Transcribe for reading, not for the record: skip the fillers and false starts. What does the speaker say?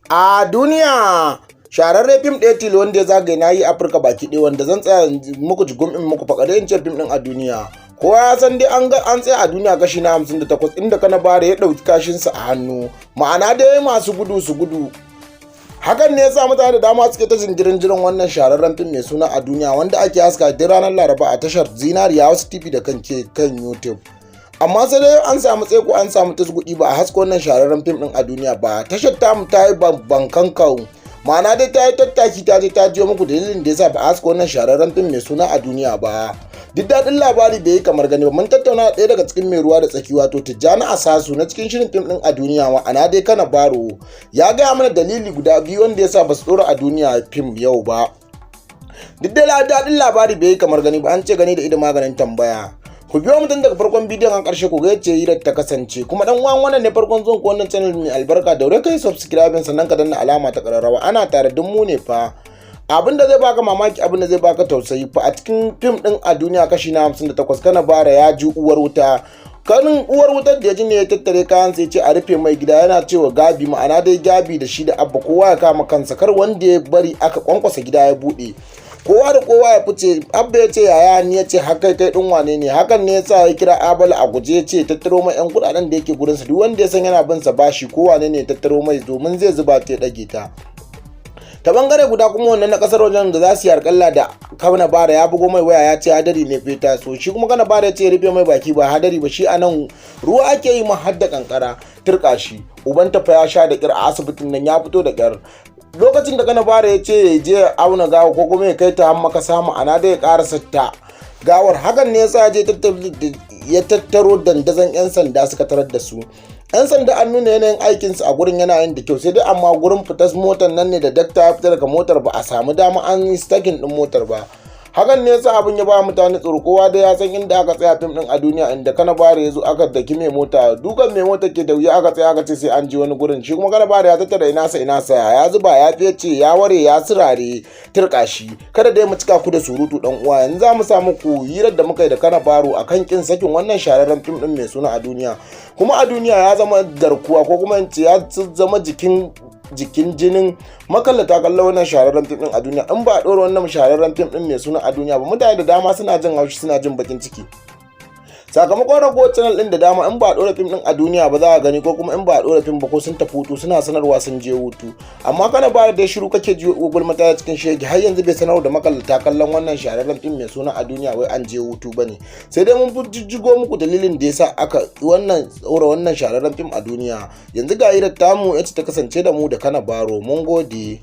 A duniya shahararren fim ɗaya tilo wanda ya zagaye nahi Afirka baki ɗaya wanda zan tsaya muku jigum in muku faɗa in ce fim ɗin a duniya. Kowa ya san dai an tsaya a duniya kashi na 58 inda Kanabare ya ɗauki kashinsa a hannu. Ma'ana dai masu gudu su gudu. Hakan ne yasa mutane da dama suke ta jingirin jiran wannan shahararren fim mai suna a duniya wanda ake haska duk ranar Laraba a tashar Zinariya Hausa TV da kan YouTube. Amma sai dai an samu tseko an samu tasgudi ba a haska wannan shahararren fim din a duniya ba. Tashar tamu ta yi bankan kawo, ma'ana dai ta yi tattaki ta je ta jiyo muku dalilin da yasa ba a haska wannan shahararren fim mai suna a duniya ba. Duk daɗin labari bai yi kamar gani ba, mun tattauna ɗaya daga cikin mai ruwa da tsaki wato Tijjani Asasu na cikin shirin fim din a duniya ma'ana dai Kanabaro ya gaya mana dalili guda biyu wanda yasa ba su ɗora a duniya fim yau ba. Duk da daɗin labari bai yi kamar gani ba, an ce gani da ido maganin tambaya. Ku biyo mutum daga farkon bidiyon an karshe ku ga yacce hirar ta kasance, kuma dan uwan wannan ne farkon zuwan ku wannan channel mai albarka da wuri kai subscribe sannan ka danna alama ta kararrawa, ana tare da mu ne fa. Abin da zai baka mamaki, abin da zai baka tausayi fa, a cikin fim din a duniya kashi na 58 Kanabare ya ji uwar wuta. Kanin uwar wutar da ya ji ne ya tattare kayan sai ce a rufe mai gida, yana cewa Gabi ma'ana dai Gabi da shi da Abba kowa ya kama kansa kar wanda ya bari aka kwankwasa gida ya bude. Kowa da kowa ya fice. Abba ya ce yaya ni ya ce haka kai din wane ne, hakan ne yasa ya kira Abala a guje ya ce tattaro mai yan kudaden da yake gurin sa, duk wanda ya san yana bin sa bashi ko wane ne ya tattaro mai domin zai zuba ta dage ta. Ta bangare guda kuma wannan na kasar wajen da za su yi harkalla da Kanabare ya bugo mai waya ya ce hadari ne feta, so shi kuma Kanabare ya ce ya rufe mai baki ba hadari ba, shi anan ruwa ake yi ma hadda kankara turka shi. Uban tafa ya sha da kyar a asibitin nan ya fito da kyar. Lokacin da Kanabare ya ce ya je auna gawa ko kuma ya kai ta hamma ka samu ana da ya karasa ta gawar, hakan ne yasa ya tattaro dandazon yan sanda suka tarar da su. Yan sanda an nuna yanayin aikinsu a gurin yana yin da kyau, sai dai amma gurin fitas motar nan ne da dakta ya fita daga motar ba a samu dama an yi stakin din motar ba. Hakan ne yasa abin ya ba mutane tsoro, kowa dai ya san inda aka tsaya fim din a duniya inda Kanabare ya zo aka daki mai mota, dukan mai mota ke da wuya aka tsaya aka ce sai an ji wani gurin, shi kuma Kanabare ya tattara ina sa ya zuba ya fice ya ware ya sirare turka shi. Kada dai mu cika ku da surutu dan uwa, yanzu za mu samu ku hirar da muka yi da Kanabaro akan kin sakin wannan shahararren fim din mai suna a duniya. Kuma a duniya ya zama garkuwa ko kuma in ce ya zama jikin jinin makallata kallon wannan shahararren fim din a duniya. In ba a ɗora wannan shahararren fim din mai suna a duniya ba, mutane da dama suna jin haushi suna jin bakin ciki. Sakamakon ragowar channel din da dama in ba a ɗora fim din a duniya ba za a gani, ko kuma in ba a ɗora fim ba ko sun tafi hutu suna sanarwa sun je hutu. Amma Kanabare da shiru kake ji Google mata cikin shege har yanzu bai sanar da makallata kallon wannan shahararren fim mai suna a duniya wai an je hutu bane. Sai dai mun jijjigo muku dalilin da yasa aka wannan shahararren fim a duniya. Yanzu ga hirar tamu yace ta kasance da mu da Kanabaro. Mun gode.